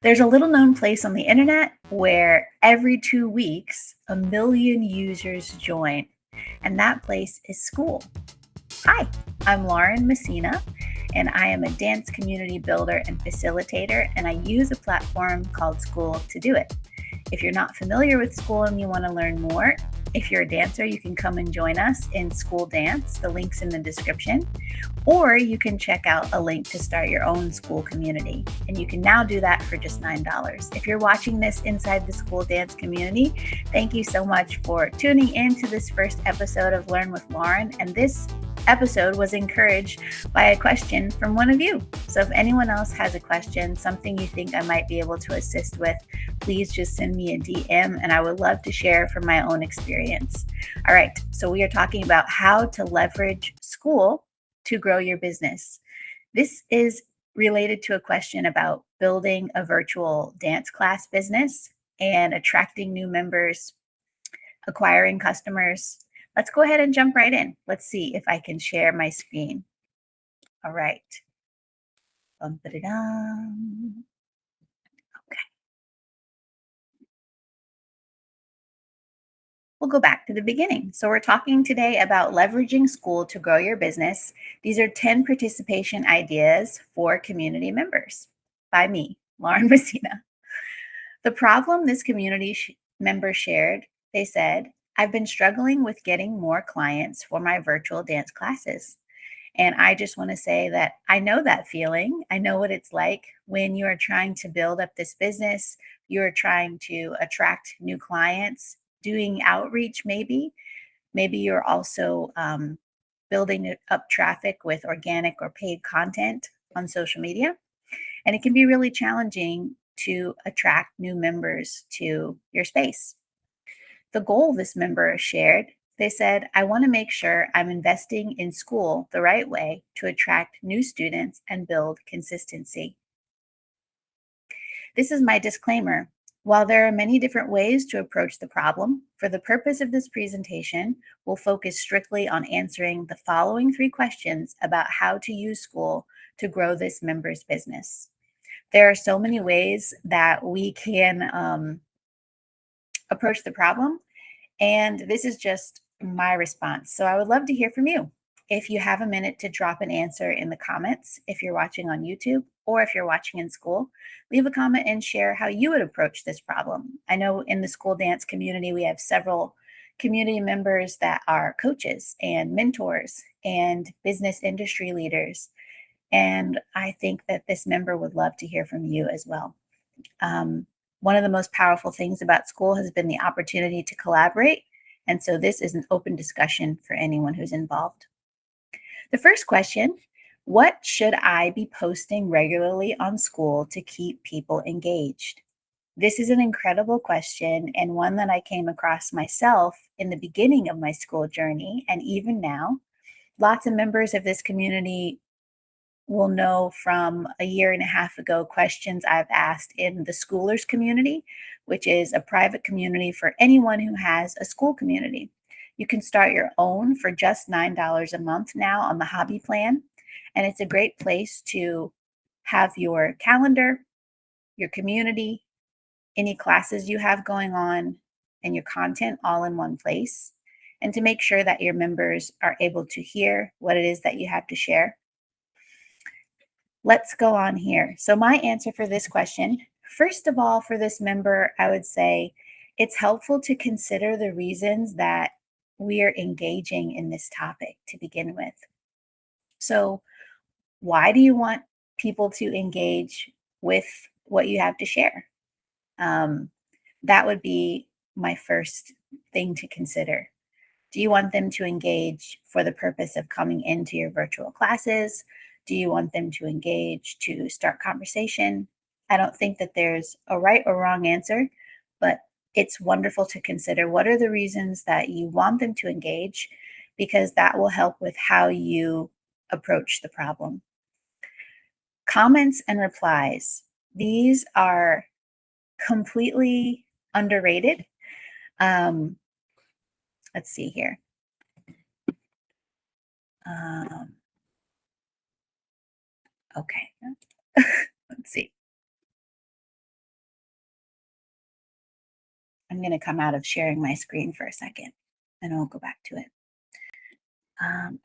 There's a little known place on the internet where every 2 weeks, a million users join, and that place is Skool. Hi, I'm Lauren Messina, and I am a dance community builder and facilitator, and I use a platform called Skool to do it. If you're not familiar with Skool and you want to learn more, if you're a dancer, you can come and join us in Skool Dance. The link's in the description. Or you can check out a link to start your own Skool community. And you can now do that for just $9. If you're watching this inside the Skool Dance community, thank you so much for tuning in to this first episode of Learn with Lauren. And this episode was encouraged by a question from one of you. So if anyone else has a question, something you think I might be able to assist with, please just send me a DM and I would love to share from my own experience. All right, so we are talking about how to leverage Skool to grow your business. This is related to a question about building a virtual dance class business and attracting new members, acquiring customers. Let's go ahead and jump right in. Let's see if I can share my screen. All right. Bum-ba-da-dum. Okay. We'll go back to the beginning. So we're talking today about leveraging Skool to grow your business. These are 10 participation ideas for community members by me, Lauren Messina. The problem this community member shared, they said, I've been struggling with getting more clients for my virtual dance classes. And I just want to say that I know that feeling. I know what it's like when you are trying to build up this business, you're trying to attract new clients, doing outreach maybe. Maybe you're also building up traffic with organic or paid content on social media. And it can be really challenging to attract new members to your space. The goal this member shared, they said, I want to make sure I'm investing in Skool the right way to attract new students and build consistency. This is my disclaimer. While there are many different ways to approach the problem, for the purpose of this presentation, we'll focus strictly on answering the following 3 questions about how to use Skool to grow this member's business. There are so many ways that we can approach the problem, and this is just my response. So I would love to hear from you. If you have a minute to drop an answer in the comments, if you're watching on YouTube or if you're watching in Skool, leave a comment and share how you would approach this problem. I know in the Skool Dance community, we have several community members that are coaches and mentors and business industry leaders. And I think that this member would love to hear from you as well. One of the most powerful things about Skool has been the opportunity to collaborate. And so this is an open discussion for anyone who's involved. The first question, what should I be posting regularly on Skool to keep people engaged? This is an incredible question and one that I came across myself in the beginning of my Skool journey. And even now, lots of members of this community will know from a year and a half ago questions I've asked in the Skoolers community, which is a private community for anyone who has a Skool community. You can start your own for just $9 a month now on the hobby plan. And it's a great place to have your calendar, your community, any classes you have going on, and your content all in one place. And to make sure that your members are able to hear what it is that you have to share. Let's go on here. So my answer for this question, first of all, for this member, I would say it's helpful to consider the reasons that we are engaging in this topic to begin with. So why do you want people to engage with what you have to share? That would be my first thing to consider. Do you want them to engage for the purpose of coming into your virtual classes? Do you want them to engage to start conversation? I don't think that there's a right or wrong answer, but it's wonderful to consider what are the reasons that you want them to engage, because that will help with how you approach the problem. Comments and replies. These are completely underrated. Let's see here. Okay. Let's see. I'm going to come out of sharing my screen for a second and I'll go back to it.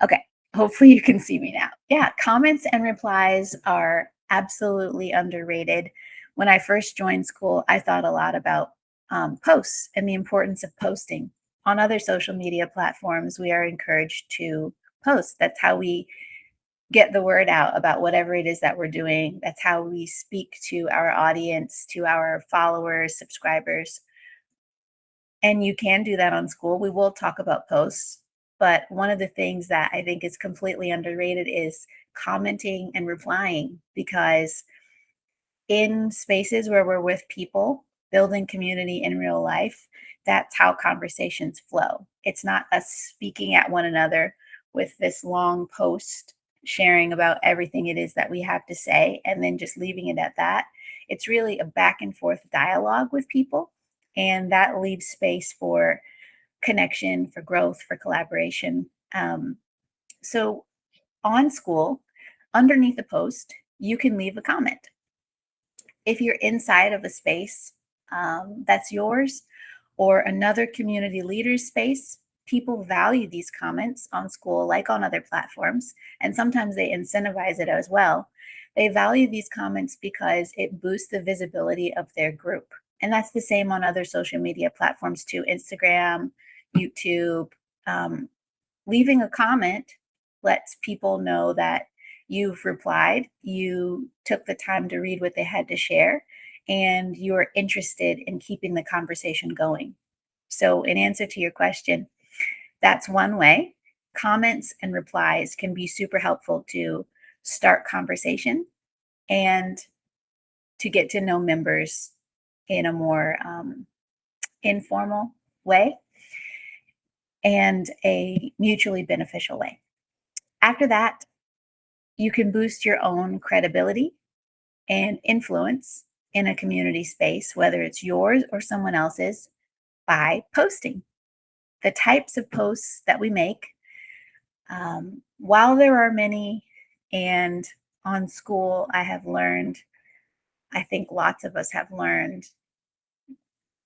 Okay, hopefully you can see me now. Yeah, comments and replies are absolutely underrated. When I first joined Skool, I thought a lot about posts and the importance of posting. On other social media platforms, we are encouraged to post. That's how we get the word out about whatever it is that we're doing. That's how we speak to our audience, to our followers, subscribers. And you can do that on Skool. We will talk about posts, but one of the things that I think is completely underrated is commenting and replying, because in spaces where we're with people, building community in real life, that's how conversations flow. It's not us speaking at one another with this long post sharing about everything it is that we have to say and then just leaving it at that. It's really a back and forth dialogue with people, and that leaves space for connection, for growth, for collaboration. So on Skool, underneath the post, you can leave a comment. If you're inside of a space that's yours or another community leader's space, people value these comments on Skool like on other platforms, and sometimes they incentivize it as well. They value these comments because it boosts the visibility of their group. And that's the same on other social media platforms too, Instagram, YouTube. Leaving a comment lets people know that you've replied, you took the time to read what they had to share, and you're interested in keeping the conversation going. So, in answer to your question, that's one way. Comments and replies can be super helpful to start conversation and to get to know members in a more informal way and a mutually beneficial way. After that, you can boost your own credibility and influence in a community space, whether it's yours or someone else's, by posting. The types of posts that we make, while there are many, and on Skool, I have learned, I think lots of us have learned,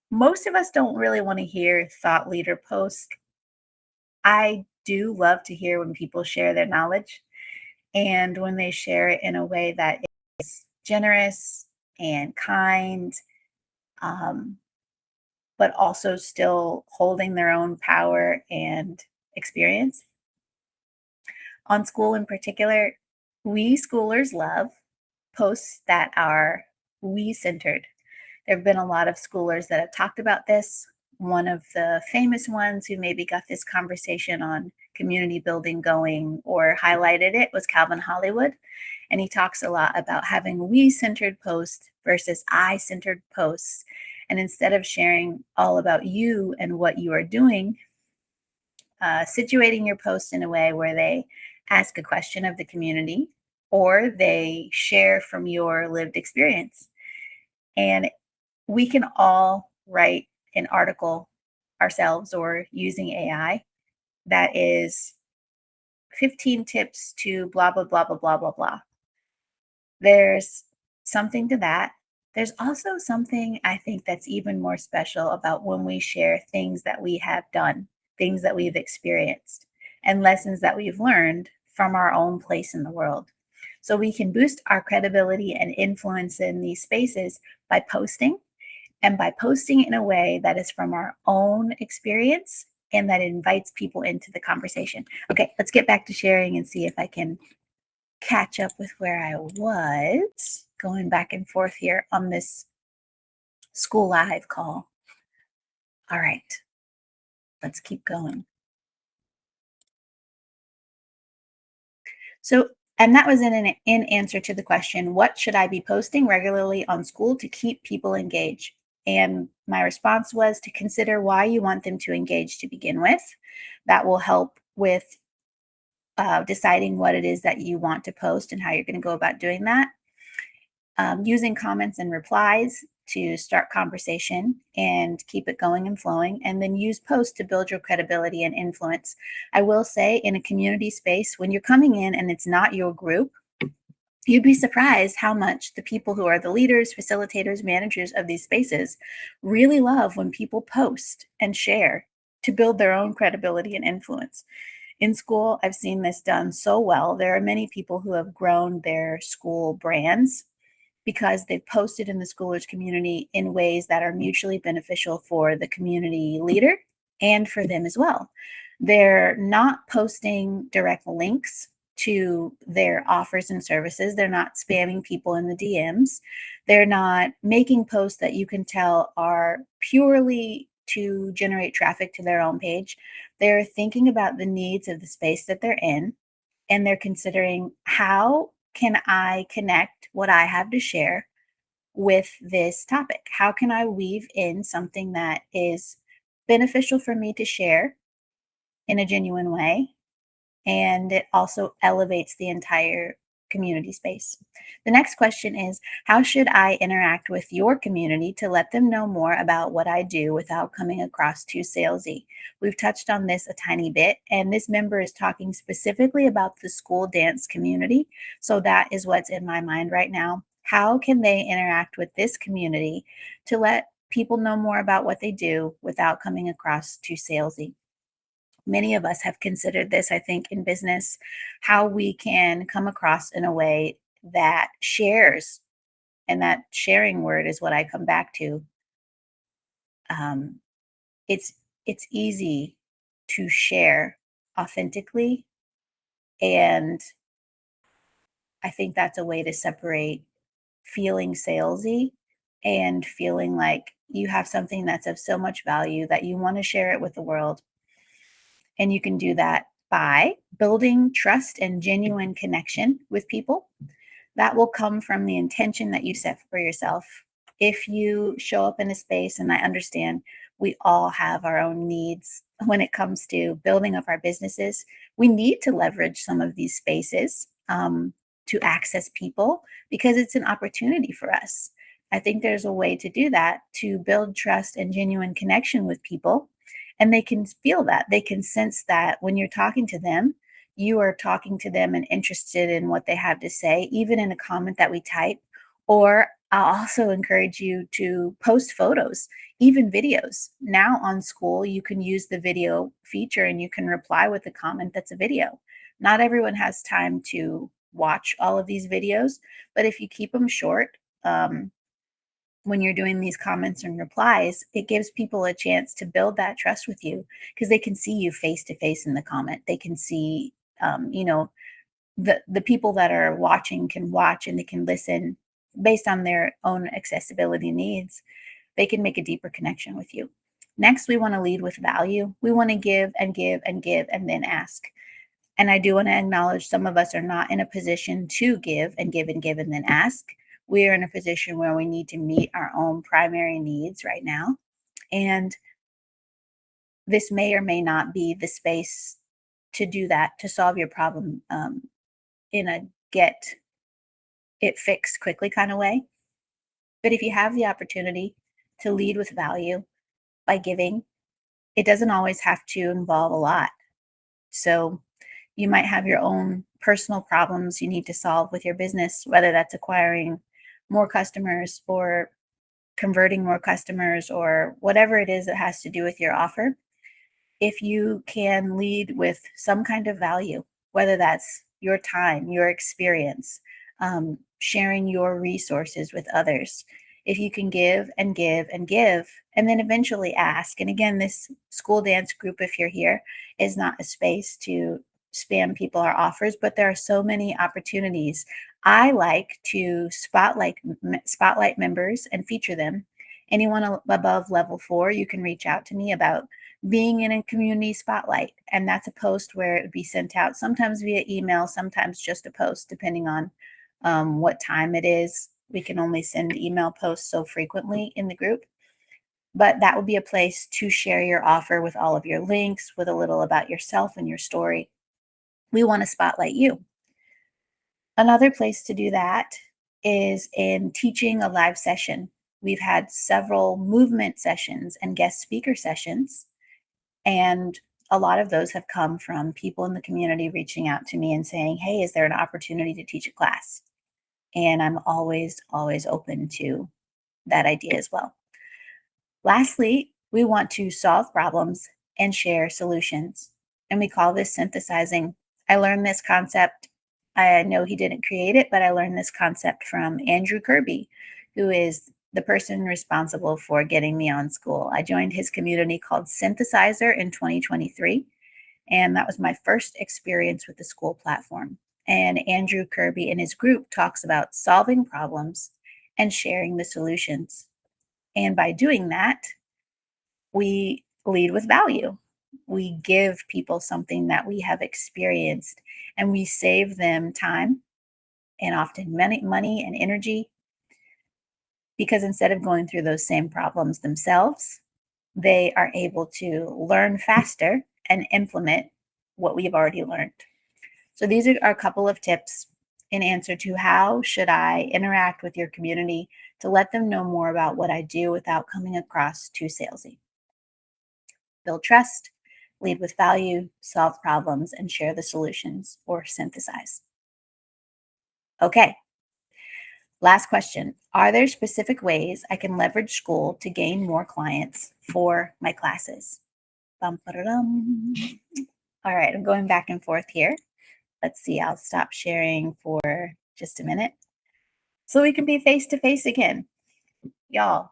most of us don't really want to hear thought leader posts. I do love to hear when people share their knowledge and when they share it in a way that is generous and kind, but also still holding their own power and experience. On Skool in particular, we Skoolers love posts that are we centered. There have been a lot of Skoolers that have talked about this. One of the famous ones who maybe got this conversation on community building going or highlighted it was Calvin Hollywood. And he talks a lot about having we-centered posts versus I-centered posts. And instead of sharing all about you and what you are doing, situating your post in a way where they ask a question of the community or they share from your lived experience. And we can all write an article ourselves or using AI that is 15 tips to blah, blah, blah, blah, blah, blah, blah. There's something to that. There's also something I think that's even more special about when we share things that we have done, things that we've experienced, and lessons that we've learned from our own place in the world. So we can boost our credibility and influence in these spaces by posting, and by posting in a way that is from our own experience and that invites people into the conversation. Okay, let's get back to sharing and see if I can catch up with where I was going back and forth here on this Skool Live call. All right, let's keep going. So, and that was in answer to the question, what should I be posting regularly on Skool to keep people engaged? And my response was to consider why you want them to engage to begin with. That will help with deciding what it is that you want to post and how you're going to go about doing that. Using comments and replies to start conversation and keep it going and flowing, and then use posts to build your credibility and influence. I will say, in a community space, when you're coming in and it's not your group, You'd be surprised how much the people who are the leaders, facilitators, managers of these spaces really love when people post and share to build their own credibility and influence. In school, I've seen this done so well. There are many people who have grown their school brands because they've posted in the schoolers community in ways that are mutually beneficial for the community leader and for them as well. They're not posting direct links to their offers and services. They're not spamming people in the DMs. They're not making posts that you can tell are purely to generate traffic to their own page. They're thinking about the needs of the space that they're in, and they're considering, how can I connect what I have to share with this topic? How can I weave in something that is beneficial for me to share in a genuine way, and it also elevates the entire community space? The next question is, how should I interact with your community to let them know more about what I do without coming across too salesy? We've touched on this a tiny bit, and this member is talking specifically about the school dance community. So that is what's in my mind right now. How can they interact with this community to let people know more about what they do without coming across too salesy? Many of us have considered this, I think, in business, how we can come across in a way that shares, and that sharing word is what I come back to. Um, it's it's easy to share authentically, and I think that's a way to separate feeling salesy and feeling like you have something that's of so much value that you want to share it with the world. And you can do that by building trust and genuine connection with people. That will come from the intention that you set for yourself. If you show up in a space, and I understand we all have our own needs when it comes to building up our businesses, we need to leverage some of these spaces to access people because it's an opportunity for us. I think there's a way to do that, to build trust and genuine connection with people. And they can feel that, they can sense that when you're talking to them, you are talking to them and interested in what they have to say, even in a comment that we type. Or I'll also encourage you to post photos, even videos. Now on Skool, you can use the video feature and you can reply with a comment that's a video. Not everyone has time to watch all of these videos, but if you keep them short, when you're doing these comments and replies, it gives people a chance to build that trust with you because they can see you face to face in the comment. They can see, you know, the people that are watching can watch and they can listen based on their own accessibility needs. They can make a deeper connection with you. Next, we want to lead with value. We want to give and give and give and then ask. And I do want to acknowledge some of us are not in a position to give and give and give and then ask. We are in a position where we need to meet our own primary needs right now. And this may or may not be the space to do that, to solve your problem in a get it fixed quickly kind of way. But if you have the opportunity to lead with value by giving, it doesn't always have to involve a lot. So you might have your own personal problems you need to solve with your business, whether that's acquiring more customers or converting more customers or whatever it is that has to do with your offer. If you can lead with some kind of value, whether that's your time, your experience, sharing your resources with others, if you can give and give and give, and then eventually ask. And again, this school dance group, if you're here, is not a space to spam people our offers, but there are so many opportunities. I like to spotlight members and feature them. Anyone above level 4, you can reach out to me about being in a community spotlight. And that's a post where it would be sent out sometimes via email, sometimes just a post, depending on what time it is. We can only send email posts so frequently in the group. But that would be a place to share your offer with all of your links, with a little about yourself and your story. We want to spotlight you. Another place to do that is in teaching a live session. We've had several movement sessions and guest speaker sessions, and a lot of those have come from people in the community reaching out to me and saying, hey, is there an opportunity to teach a class? And I'm always, always open to that idea as well. Lastly, we want to solve problems and share solutions. And we call this synthesizing. I learned this concept. I know he didn't create it, but I learned this concept from Andrew Kirby, who is the person responsible for getting me on Skool. I joined his community called Synthesizer in 2023, and that was my first experience with the Skool platform. And Andrew Kirby and his group talks about solving problems and sharing the solutions. And by doing that, we lead with value. We give people something that we have experienced, and we save them time and often money and energy, because instead of going through those same problems themselves, they are able to learn faster and implement what we've already learned. So these are a couple of tips in answer to how should I interact with your community to let them know more about what I do without coming across too salesy. Build trust, lead with value, solve problems, and share the solutions or synthesize. Okay, last question. Are there specific ways I can leverage Skool to gain more clients for my classes? Bum-ba-da-dum. All right, I'm going back and forth here. Let's see, I'll stop sharing for just a minute so we can be face to face again. Y'all,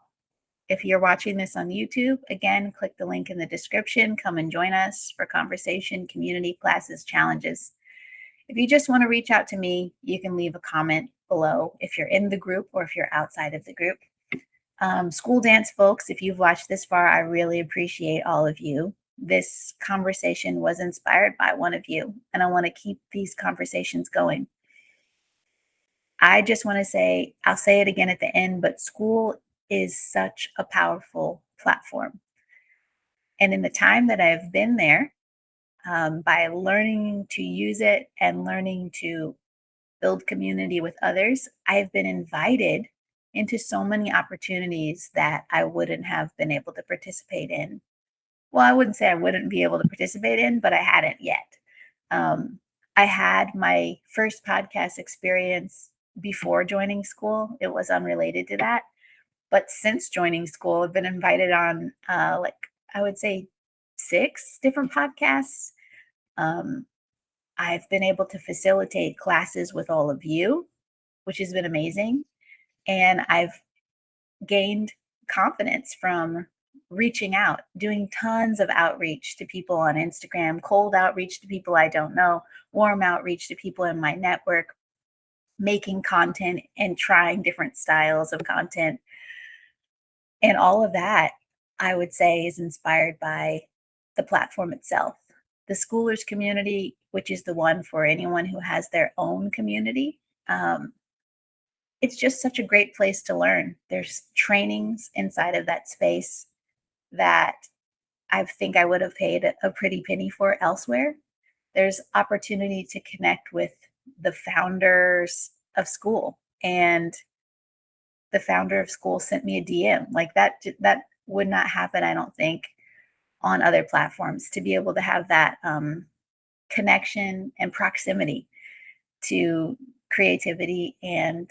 if you're watching this on YouTube, again, click the link in the description. Come and join us for conversation, community, classes, challenges. If you just want to reach out to me, you can leave a comment below if you're in the group or if you're outside of the group. School dance folks, if you've watched this far, I really appreciate all of you. This conversation was inspired by one of you, and I want to keep these conversations going. I just want to say, I'll say it again at the end, but Skool is such a powerful platform. And in the time that I've been there, by learning to use it and learning to build community with others, I've been invited into so many opportunities that I wouldn't have been able to participate in. Well, I wouldn't say I wouldn't be able to participate in, but I hadn't yet. I had my first podcast experience before joining Skool. It was unrelated to that. But since joining Skool, I've been invited on, I would say 6 different podcasts. I've been able to facilitate classes with all of you, which has been amazing. And I've gained confidence from reaching out, doing tons of outreach to people on Instagram, cold outreach to people I don't know, warm outreach to people in my network, making content and trying different styles of content. And all of that, I would say, is inspired by the platform itself. The Schoolers community, which is the one for anyone who has their own community, it's just such a great place to learn. There's trainings inside of that space that I think I would have paid a pretty penny for elsewhere. There's opportunity to connect with the founders of Skool, and the founder of Skool sent me a DM. Like that would not happen, I don't think, on other platforms, to be able to have that connection and proximity to creativity and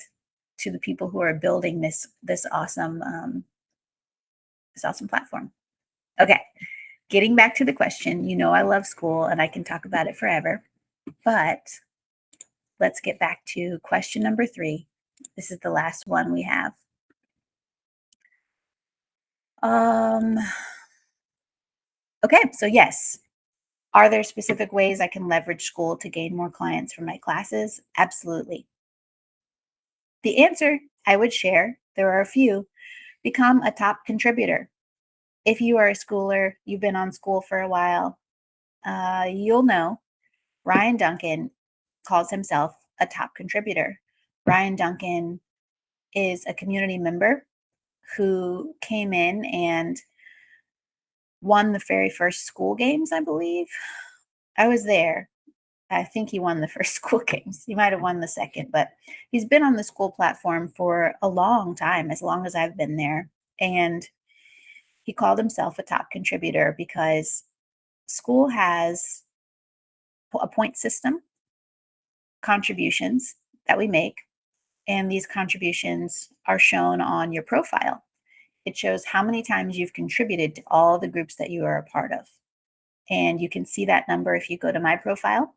to the people who are building this awesome platform. Okay, getting back to the question, I love Skool and I can talk about it forever, but let's get back to question number 3. This is the last one we have. Okay, so yes. Are there specific ways I can leverage Skool to gain more clients for my classes? Absolutely. The answer I would share, there are a few. Become a top contributor. If you are a schooler, you've been on Skool for a while, you'll know Ryan Duncan calls himself a top contributor. Ryan Duncan is a community member who came in and won the very first Skool games, I believe. I was there. I think he won the first Skool games. He might have won the second, but he's been on the Skool platform for a long time, as long as I've been there. And he called himself a top contributor because Skool has a point system, contributions that we make, And these contributions are shown on your profile. It shows how many times you've contributed to all the groups that you are a part of. And you can see that number if you go to my profile.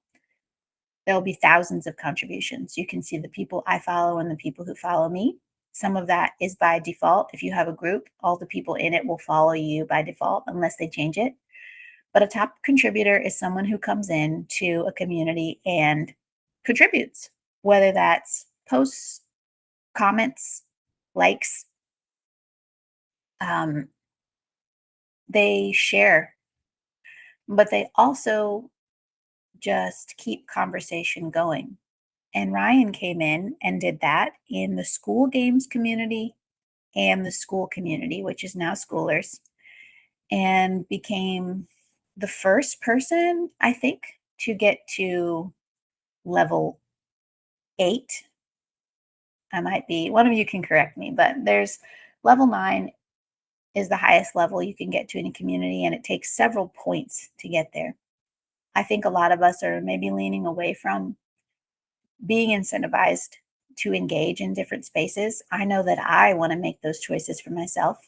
There'll be thousands of contributions. You can see the people I follow and the people who follow me. Some of that is by default. If you have a group, all the people in it will follow you by default unless they change it. But a top contributor is someone who comes in to a community and contributes, whether that's posts, comments, likes. Um, they share, but they also just keep conversation going. And Ryan came in and did that in the school games community and the Skool community, which is now Schoolers, and became the first person, I think, to get to level 8. I might be, one of you can correct me, but there's level 9 is the highest level you can get to in a community, and it takes several points to get there. I think a lot of us are maybe leaning away from being incentivized to engage in different spaces. I know that I want to make those choices for myself.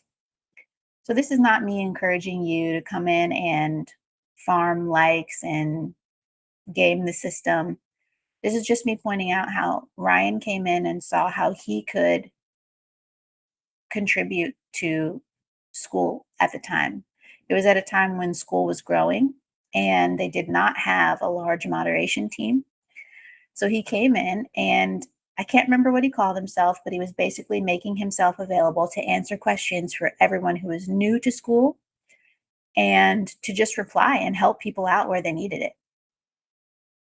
So this is not me encouraging you to come in and farm likes and game the system. This is just me pointing out how Ryan came in and saw how he could contribute to Skool at the time. It was at a time when Skool was growing and they did not have a large moderation team. So he came in and I can't remember what he called himself, but he was basically making himself available to answer questions for everyone who was new to Skool and to just reply and help people out where they needed it.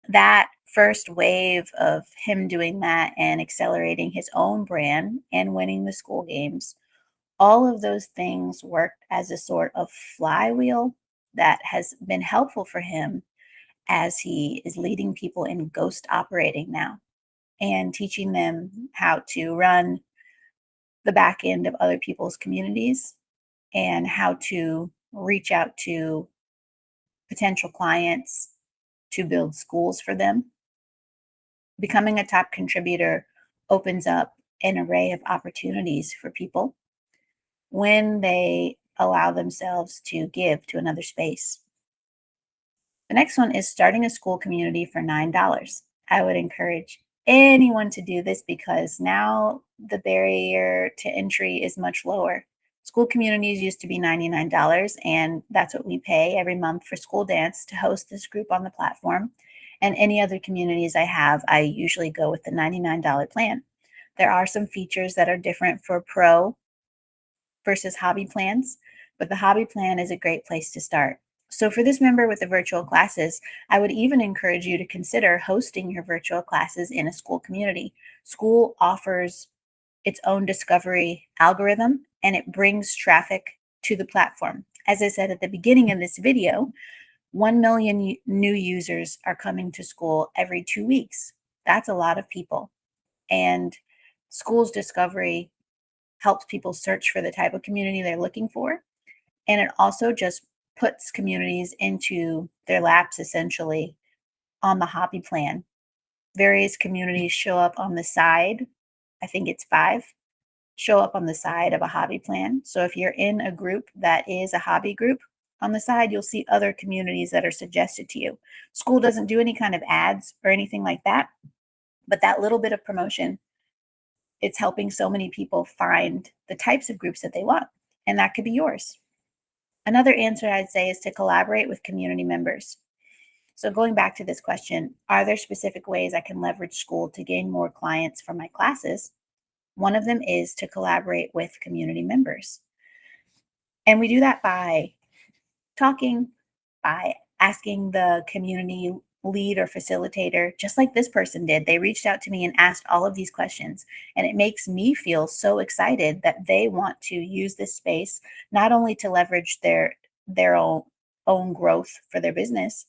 That first wave of him doing that and accelerating his own brand and winning the Skool games, all of those things worked as a sort of flywheel that has been helpful for him as he is leading people in ghost operating now and teaching them how to run the back end of other people's communities and how to reach out to potential clients to build schools for them. Becoming a top contributor opens up an array of opportunities for people when they allow themselves to give to another space. The next one is starting a Skool community for $9. I would encourage anyone to do this because now the barrier to entry is much lower. Skool communities used to be $99, and that's what we pay every month for Skool Dance to host this group on the platform. And any other communities I have, I usually go with the $99 plan. There are some features that are different for pro versus hobby plans, but the hobby plan is a great place to start. So for this member with the virtual classes, I would even encourage you to consider hosting your virtual classes in a Skool community. Skool offers its own discovery algorithm and it brings traffic to the platform. As I said at the beginning of this video, 1 million new users are coming to Skool every 2 weeks. That's a lot of people. And Skool's discovery helps people search for the type of community they're looking for. And it also just puts communities into their laps essentially on the hobby plan. Various communities show up on the side. I think it's 5 show up on the side of a hobby plan. So if you're in a group that is a hobby group, on the side, you'll see other communities that are suggested to you. Skool doesn't do any kind of ads or anything like that, but that little bit of promotion, it's helping so many people find the types of groups that they want, and that could be yours. Another answer I'd say is to collaborate with community members. So going back to this question, are there specific ways I can leverage Skool to gain more clients for my classes? One of them is to collaborate with community members. And we do that by talking, by asking the community lead or facilitator, just like this person did. They reached out to me and asked all of these questions. And it makes me feel so excited that they want to use this space, not only to leverage their own growth for their business,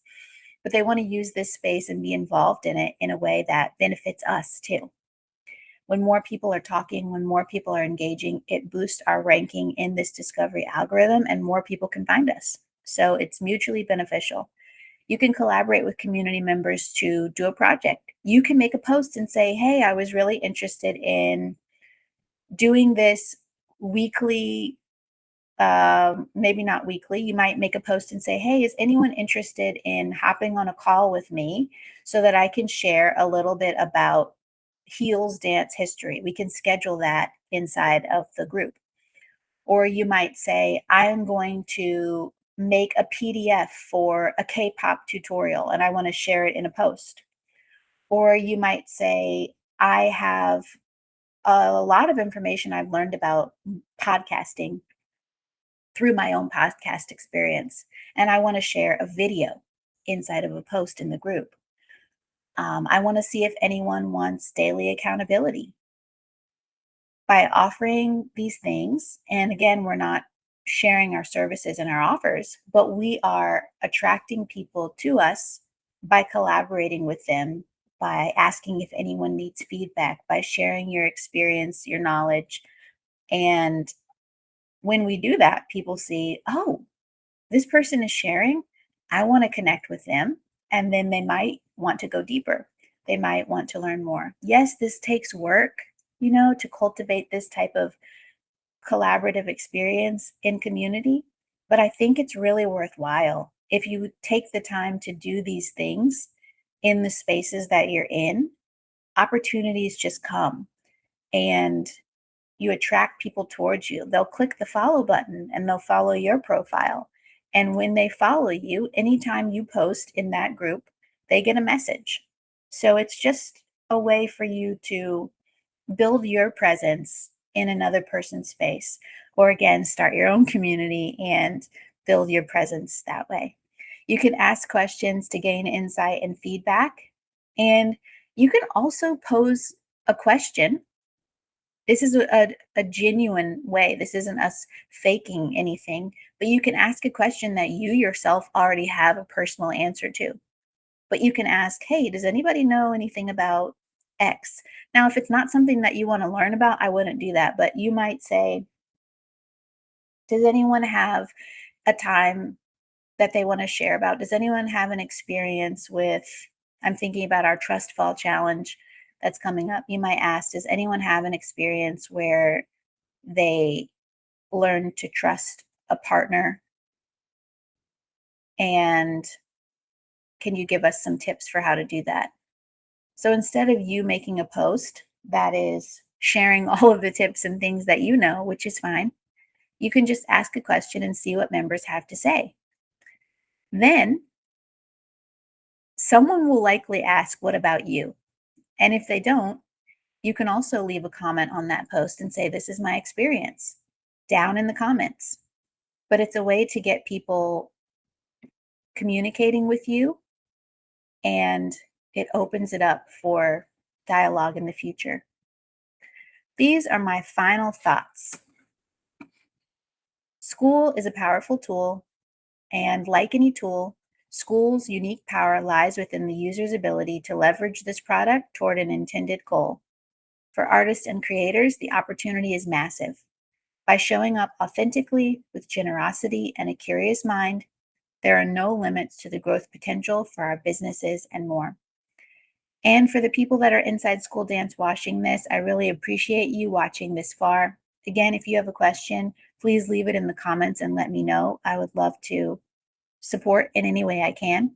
but they want to use this space and be involved in it in a way that benefits us too. When more people are talking, when more people are engaging, it boosts our ranking in this discovery algorithm and more people can find us. So it's mutually beneficial. You can collaborate with community members to do a project. You can make a post and say, hey, I was really interested in doing this weekly, maybe not weekly. You might make a post and say, hey, is anyone interested in hopping on a call with me so that I can share a little bit about heels dance history? We can schedule that inside of the group. Or you might say, I'm going to make a PDF for a K-pop tutorial and I want to share it in a post. Or you might say, I have a lot of information I've learned about podcasting through my own podcast experience, and I want to share a video inside of a post in the group. I want to see if anyone wants daily accountability. By offering these things, and again, we're not sharing our services and our offers, but we are attracting people to us by collaborating with them, by asking if anyone needs feedback, by sharing your experience, your knowledge. And when we do that, people see, oh, this person is sharing. I want to connect with them. And then they might want to go deeper. They might want to learn more. Yes, this takes work, to cultivate this type of collaborative experience in community, but I think it's really worthwhile if you take the time to do these things in the spaces that you're in. Opportunities just come and you attract people towards you. They'll click the follow button and they'll follow your profile. And when they follow you, anytime you post in that group, they get a message. So it's just a way for you to build your presence in another person's space, or again, start your own community and build your presence that way. You can ask questions to gain insight and feedback. And you can also pose a question. This is a genuine way. This isn't us faking anything, but you can ask a question that you yourself already have a personal answer to. But you can ask, hey, does anybody know anything about X? Now, if it's not something that you want to learn about, I wouldn't do that. But you might say, does anyone have a time that they want to share about? Does anyone have an experience with, I'm thinking about our Trust Fall Challenge that's coming up. You might ask, does anyone have an experience where they learn to trust a partner? And can you give us some tips for how to do that? So instead of you making a post that is sharing all of the tips and things that you know, which is fine, you can just ask a question and see what members have to say. Then someone will likely ask, what about you? And if they don't, you can also leave a comment on that post and say, this is my experience down in the comments. But it's a way to get people communicating with you, and it opens it up for dialogue in the future. These are my final thoughts. Skool is a powerful tool, and like any tool, Skool's unique power lies within the user's ability to leverage this product toward an intended goal. For artists and creators, the opportunity is massive. By showing up authentically with generosity and a curious mind, there are no limits to the growth potential for our businesses and more. And for the people that are inside Skool Dance watching this, I really appreciate you watching this far. Again, if you have a question, please leave it in the comments and let me know. I would love to support in any way I can.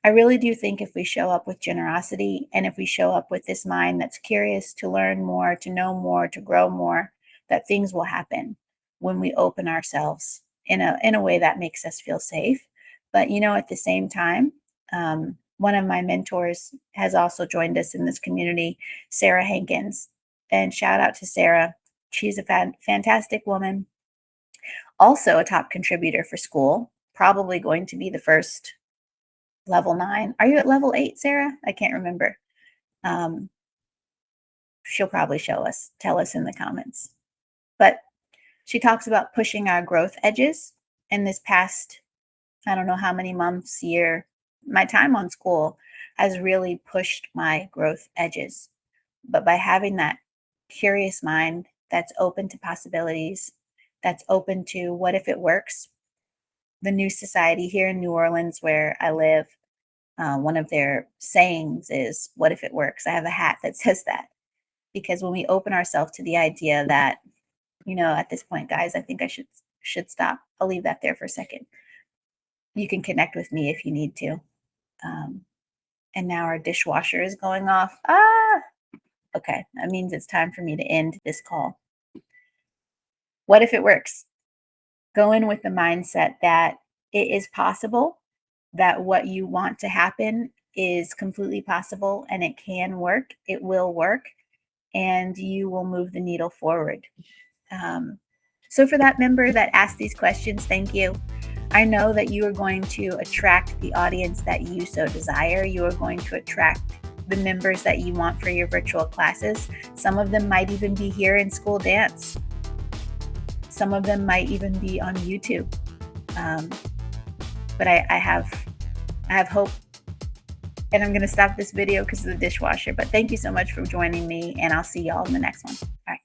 I really do think if we show up with generosity and if we show up with this mind that's curious to learn more, to know more, to grow more, that things will happen when we open ourselves in a way that makes us feel safe. But at the same time, one of my mentors has also joined us in this community, Sarah Hankins. And shout out to Sarah. She's a fantastic woman. Also a top contributor for Skool, probably going to be the first level 9. Are you at level 8, Sarah? I can't remember. She'll probably tell us in the comments. But she talks about pushing our growth edges. And this past, I don't know how many months, year, my time on Skool has really pushed my growth edges. But by having that curious mind that's open to possibilities, that's open to what if it works, the new society here in New Orleans where I live, One of their sayings is, "What if it works?" I have a hat that says that, because when we open ourselves to the idea that, at this point, guys, I think I should stop. I'll leave that there for a second. You can connect with me if you need to. Um, and now our dishwasher is going off. Ah, okay. That means it's time for me to end this call. What if it works? Go in with the mindset that it is possible, that what you want to happen is completely possible and it can work. It will work, and you will move the needle forward. Um, so, for that member that asked these questions, thank you. I know that you are going to attract the audience that you so desire. You are going to attract the members that you want for your virtual classes. Some of them might even be here in School Dance. Some of them might even be on YouTube. But I have hope. And I'm going to stop this video because of the dishwasher. But thank you so much for joining me, and I'll see y'all in the next one. All right.